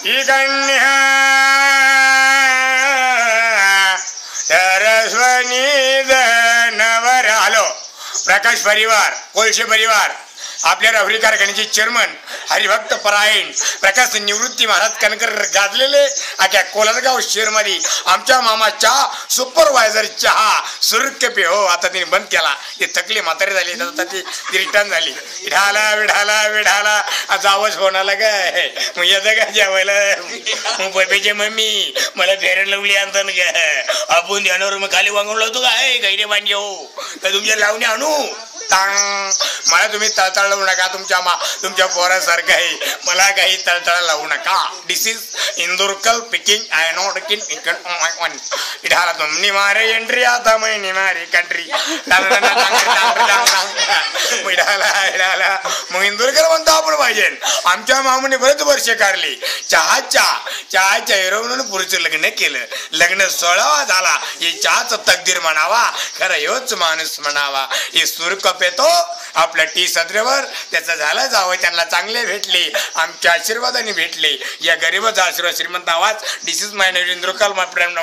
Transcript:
ही कन्या सरस्वनी नवर. हॅलो, प्रकाश परिवार, कोळशे परिवार, आपल्या रवरी कारखान्याचे चेअरमन हरिभक्त परायण प्रकाश निवृत्ती महाराज कणकर गाजलेले अख्या कोलारगाव शहर मध्ये आमच्या मामाच्या सुपरवायझर चहा सुरक्य पे हो. आता तिने बंद केला, ते थकली म्हातारी झाली, आता ती रिटर्न झाली. विढाला विढाला विढाला आता आवाज फोन आला काय मग येतं का जेवायला. मग बबेचे मम्मी मला फेरन लावली आणता ना का आपण ध्यानावर मग खाली वांगून लावतो काय गैरे बांधे हो का तुमच्या लावणी आणू तांग. मला तुम्ही तळतळ लावू नका, तुमच्या पोरासारखं आहे, मला काही तळतळ लावू नका. दिस इज इंदुरकल पिकिंग आय नॉट किन इढाला तुमनी मारे एंट्री आता मैनी मारे कंट्री इढाला. मग इंदुरकर म्हणतो आपण पाहिजे. आमच्या मामाने बरेच वर्ष काढली चहाच्या हिरोईन पुढचं लग्न केलं, लग्न 16वा झाला. हे चहाच तकदीर म्हणावा, खरं ह्योच माणूस म्हणावा. हे सुरकप येतो आपल्या टी सदरेवर, त्याचं झालं जावं, त्यांना चांगले भेटले, आमच्या आशीर्वादाने भेटले. या गरीबाचा आशीर्वाद श्रीमंत आवाज. This is my name Indurkar, my friend.